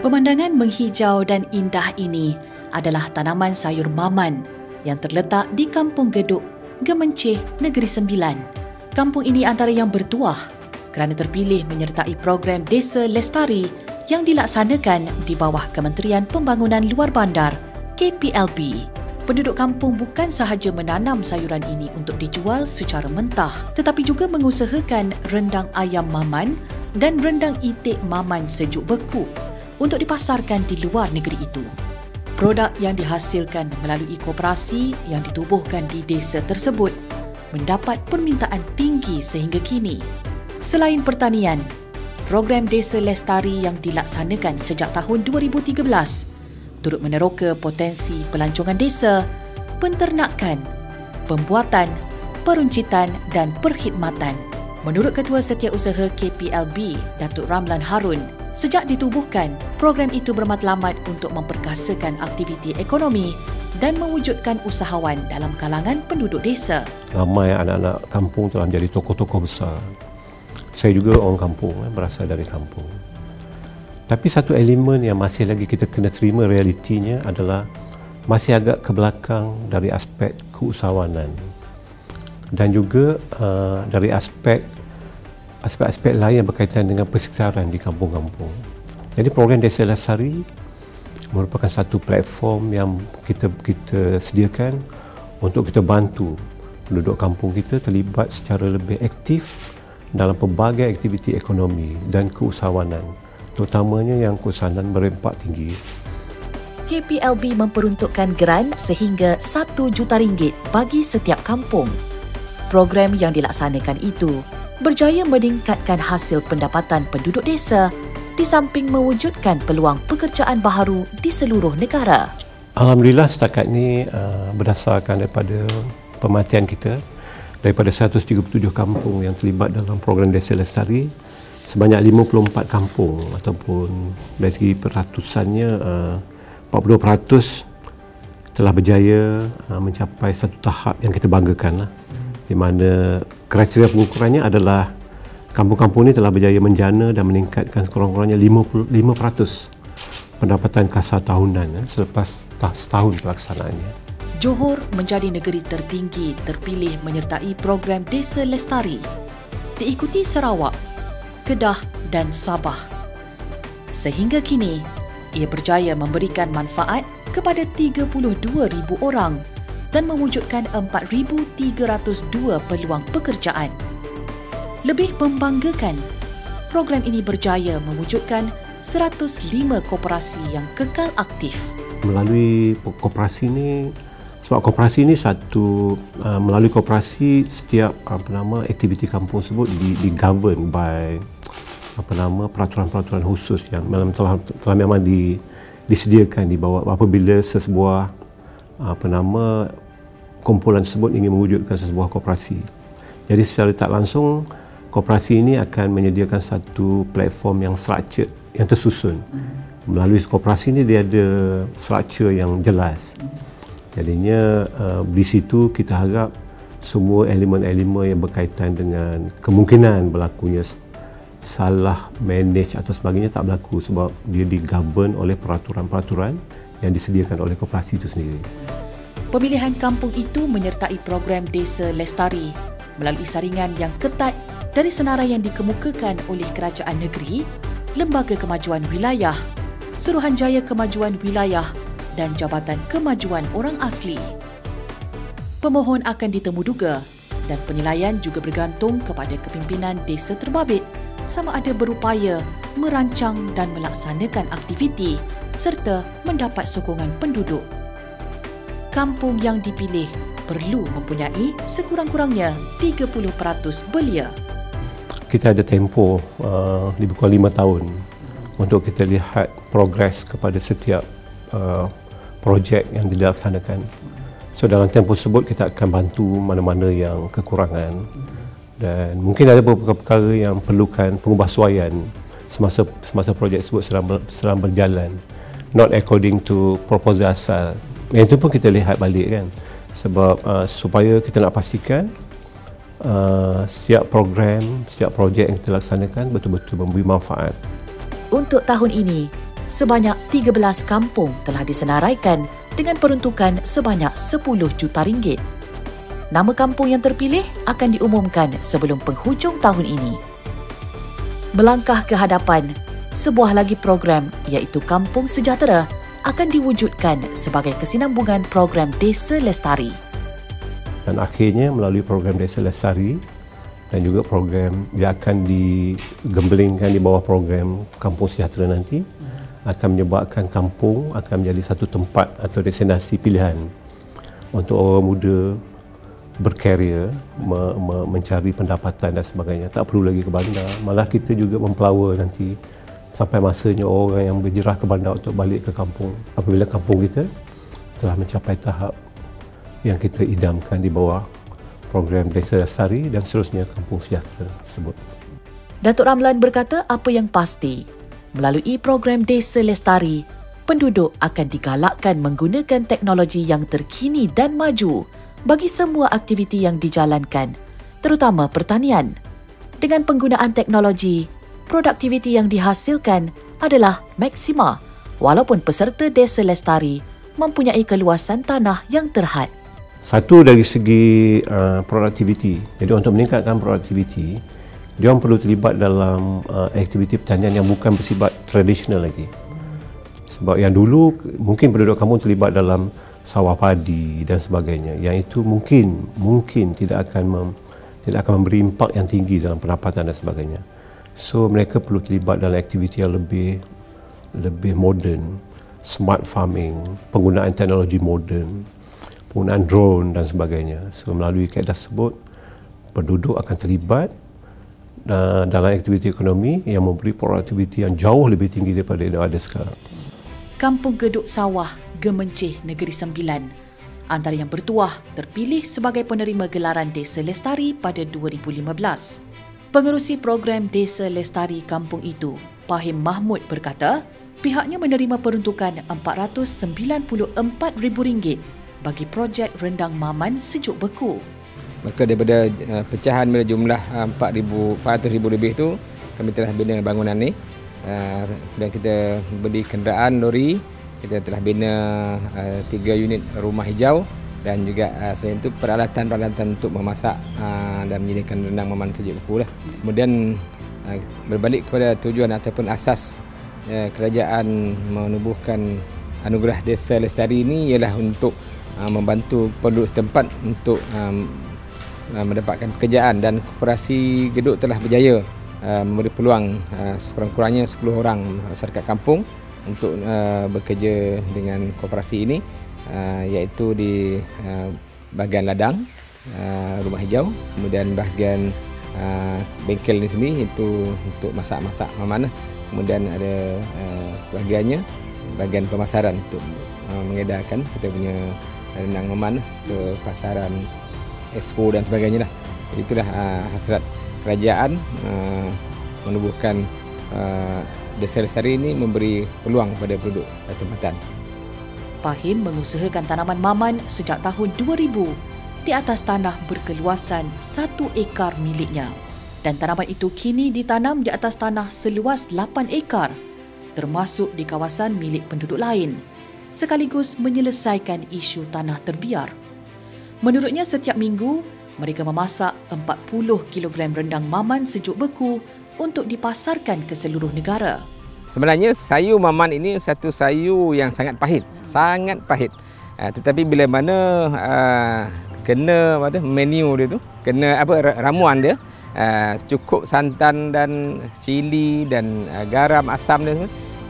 Pemandangan menghijau dan indah ini adalah tanaman sayur maman yang terletak di Kampung Geduk, Gemencih, Negeri Sembilan. Kampung ini antara yang bertuah kerana terpilih menyertai program Desa Lestari yang dilaksanakan di bawah Kementerian Pembangunan Luar Bandar, KPLB. Penduduk kampung bukan sahaja menanam sayuran ini untuk dijual secara mentah, tetapi juga mengusahakan rendang ayam maman dan rendang itik maman sejuk beku untuk dipasarkan di luar negeri itu. Produk yang dihasilkan melalui koperasi yang ditubuhkan di desa tersebut mendapat permintaan tinggi sehingga kini. Selain pertanian, program Desa Lestari yang dilaksanakan sejak tahun 2013 turut meneroka potensi pelancongan desa, penternakan, pembuatan, peruncitan dan perkhidmatan. Menurut Ketua Setiausaha KPLB, Datuk Ramlan Harun, sejak ditubuhkan, program itu bermatlamat untuk memperkasakan aktiviti ekonomi dan mewujudkan usahawan dalam kalangan penduduk desa. Ramai anak-anak kampung telah menjadi tokoh-tokoh besar. Saya juga orang kampung, berasal dari kampung. Tapi satu elemen yang masih lagi kita kena terima realitinya adalah masih agak ke belakang dari aspek keusahawanan dan juga dari aspek lain yang berkaitan dengan persekitaran di kampung-kampung. Jadi program Desa Lestari merupakan satu platform yang kita sediakan untuk kita bantu penduduk kampung kita terlibat secara lebih aktif dalam pelbagai aktiviti ekonomi dan keusahawanan, terutamanya yang keusahawanan berempak tinggi. KPLB memperuntukkan geran sehingga RM1 juta bagi setiap kampung. Program yang dilaksanakan itu berjaya meningkatkan hasil pendapatan penduduk desa di samping mewujudkan peluang pekerjaan baharu di seluruh negara. Alhamdulillah setakat ini berdasarkan daripada pemerhatian kita, daripada 137 kampung yang terlibat dalam program Desa Lestari, sebanyak 54 kampung ataupun dari segi peratusannya 40% telah berjaya mencapai satu tahap yang kita banggakan, di mana kriteria pengukurannya adalah kampung-kampung ini telah berjaya menjana dan meningkatkan sekurang-kurangnya 55% pendapatan kasar tahunan selepas setahun pelaksanaannya. Johor menjadi negeri tertinggi terpilih menyertai program Desa Lestari, diikuti Sarawak, Kedah dan Sabah. Sehingga kini, ia berjaya memberikan manfaat kepada 32,000 orang dan mewujudkan 4,302 peluang pekerjaan. Lebih membanggakan, program ini berjaya mewujudkan 105 koperasi yang kekal aktif. Melalui koperasi ini, sebab koperasi ini melalui koperasi setiap aktiviti kampung tersebut di-govern by peraturan-peraturan khusus yang telah memang disediakan di bawah apabila sesebuah kumpulan tersebut ingin mewujudkan sebuah koperasi. Jadi secara tak langsung koperasi ini akan menyediakan satu platform yang structured, yang tersusun. Melalui koperasi ini dia ada struktur yang jelas. Jadinya di situ kita harap semua elemen-elemen yang berkaitan dengan kemungkinan berlakunya salah manage atau sebagainya tak berlaku sebab dia digovern oleh peraturan-peraturan yang disediakan oleh koperasi itu sendiri. Pemilihan kampung itu menyertai program Desa Lestari melalui saringan yang ketat dari senarai yang dikemukakan oleh Kerajaan Negeri, Lembaga Kemajuan Wilayah, Suruhanjaya Kemajuan Wilayah dan Jabatan Kemajuan Orang Asli. Pemohon akan ditemuduga dan penilaian juga bergantung kepada kepimpinan desa terbabit sama ada berupaya merancang dan melaksanakan aktiviti serta mendapat sokongan penduduk. Kampung yang dipilih perlu mempunyai sekurang-kurangnya 30% belia. Kita ada tempoh lebih kurang 5 tahun untuk kita lihat progres kepada setiap projek yang dilaksanakan. So dalam tempoh tersebut kita akan bantu mana-mana yang kekurangan dan mungkin ada beberapa perkara yang perlukan pengubahsuaian semasa projek tersebut sedang berjalan, not according to proposal asal. Yang itu pun kita lihat balik kan, sebab supaya kita nak pastikan setiap program, setiap projek yang kita laksanakan betul-betul memberi manfaat. Untuk tahun ini, sebanyak 13 kampung telah disenaraikan dengan peruntukan sebanyak 10 juta ringgit. Nama kampung yang terpilih akan diumumkan sebelum penghujung tahun ini. Melangkah ke hadapan, sebuah lagi program iaitu Kampung Sejahtera akan diwujudkan sebagai kesinambungan program Desa Lestari. Dan akhirnya melalui program Desa Lestari dan juga program yang akan digemblengkan di bawah program Kampung Sejahtera nanti akan menyebabkan kampung akan menjadi satu tempat atau destinasi pilihan untuk orang muda berkarier, mencari pendapatan dan sebagainya. Tak perlu lagi ke bandar. Malah kita juga mempower nanti sampai masanya orang yang berjerah ke bandar untuk balik ke kampung. Apabila kampung kita telah mencapai tahap yang kita idamkan di bawah program Desa Lestari dan seterusnya Kampung Sejahtera tersebut. Datuk Ramlan berkata apa yang pasti, melalui program Desa Lestari, penduduk akan digalakkan menggunakan teknologi yang terkini dan maju bagi semua aktiviti yang dijalankan, terutama pertanian. Dengan penggunaan teknologi, produktiviti yang dihasilkan adalah maksima walaupun peserta Desa Lestari mempunyai keluasan tanah yang terhad. Satu dari segi produktiviti. Jadi untuk meningkatkan produktiviti, dia orang perlu terlibat dalam aktiviti pertanian yang bukan bersifat tradisional lagi. Sebab yang dulu mungkin penduduk kampung terlibat dalam sawah padi dan sebagainya. Yang itu mungkin tidak akan memberi impak yang tinggi dalam pendapatan dan sebagainya. So mereka perlu terlibat dalam aktiviti yang lebih moden, smart farming, penggunaan teknologi moden, penggunaan drone dan sebagainya. So melalui kaedah tersebut, penduduk akan terlibat dalam aktiviti ekonomi yang memberi produktiviti yang jauh lebih tinggi daripada yang ada sekarang. Kampung Geduk Sawah, Gemencih, Negeri Sembilan antara yang bertuah terpilih sebagai penerima gelaran Desa Lestari pada 2015. Pengerusi program Desa Lestari kampung itu, Pahim Mahmud berkata, pihaknya menerima peruntukan RM494,000 bagi projek rendang maman sejuk beku. Maka daripada pecahan jumlah 400,000 lebih itu, kami telah bina bangunan ni. Dan kita beri kenderaan lori, kita telah bina 3 unit rumah hijau dan juga selain itu peralatan-peralatan untuk memasak dan menyediakan rendang maman sejuk beku lah. Kemudian berbalik kepada tujuan ataupun asas kerajaan menubuhkan anugerah Desa Lestari ini ialah untuk membantu penduduk setempat untuk mendapatkan pekerjaan, dan Koperasi Geduk telah berjaya memberi peluang sekurang-kurangnya 10 orang masyarakat kampung untuk bekerja dengan koperasi ini, iaitu di bahagian ladang, rumah hijau, kemudian bahagian bengkel di sini itu untuk masak-masak maman, kemudian ada sebahagiannya bahagian pemasaran untuk mengedarkan kita punya rendang maman ke pasaran expo dan sebagainya lah. Itulah hasrat kerajaan menubuhkan Desa Lestari ini, memberi peluang kepada penduduk tempatan. Pahim mengusahakan tanaman maman sejak tahun 2000 di atas tanah berkeluasan 1 ekar miliknya, dan tanaman itu kini ditanam di atas tanah seluas 8 ekar termasuk di kawasan milik penduduk lain, sekaligus menyelesaikan isu tanah terbiar. Menurutnya, setiap minggu mereka memasak 40 kilogram rendang maman sejuk beku untuk dipasarkan ke seluruh negara. Sebenarnya sayur maman ini satu sayur yang sangat pahit, tetapi bila mana kena menu dia tu, kena ramuan dia, cukup santan dan cili dan garam, asam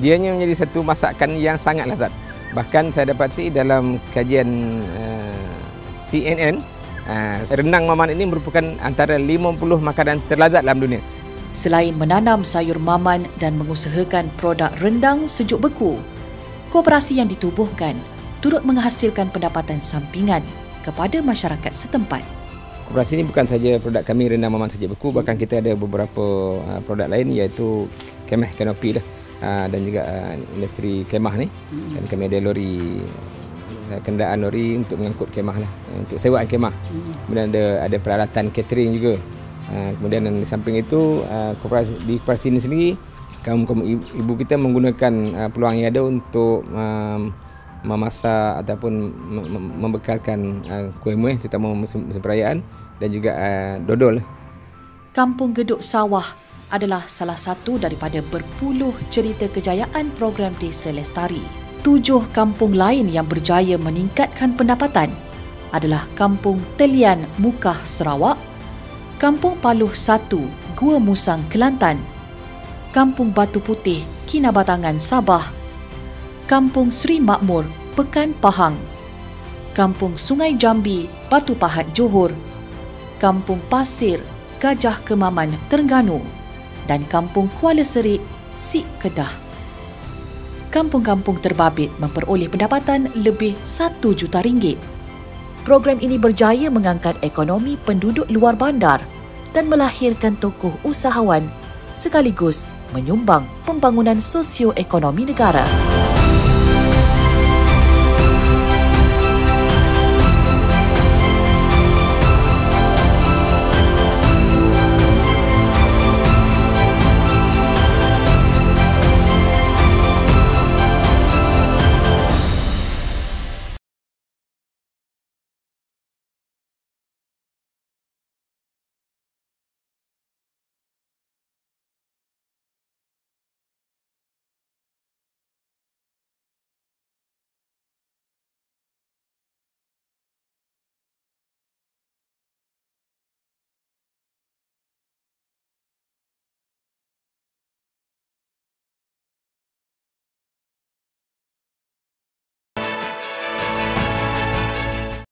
dia menjadi satu masakan yang sangat lezat. Bahkan saya dapati dalam kajian CNN, rendang maman ini merupakan antara 50 makanan terlezat dalam dunia. Selain menanam sayur maman dan mengusahakan produk rendang sejuk beku, koperasi yang ditubuhkan turut menghasilkan pendapatan sampingan kepada masyarakat setempat. Koperasi ini bukan saja produk kami rendang maman sejuk beku, bahkan kita ada beberapa produk lain, iaitu kemah kanopi dan juga industri kemah ni. Dan kami ada lori, kenderaan lori untuk mengangkut kemah untuk sewaan kemah. Kemudian ada peralatan catering juga. Kemudian di samping itu, di koperasi ini sendiri kaum ibu kita menggunakan peluang yang ada untuk memasak ataupun membekalkan kuih-muih terutama musim perayaan dan juga dodol. Kampung Geduk Sawah adalah salah satu daripada berpuluh cerita kejayaan program Desa Lestari. 7 kampung lain yang berjaya meningkatkan pendapatan adalah Kampung Telian Mukah Sarawak, Kampung Paluh 1 Gua Musang Kelantan, Kampung Batu Putih Kinabatangan Sabah, Kampung Sri Makmur Pekan Pahang, Kampung Sungai Jambi Batu Pahat Johor, Kampung Pasir Gajah Kemaman Terengganu dan Kampung Kuala Serik Sik Kedah. Kampung-kampung terbabit memperoleh pendapatan lebih RM1 juta. Program ini berjaya mengangkat ekonomi penduduk luar bandar dan melahirkan tokoh usahawan sekaligus menyumbang pembangunan sosioekonomi negara.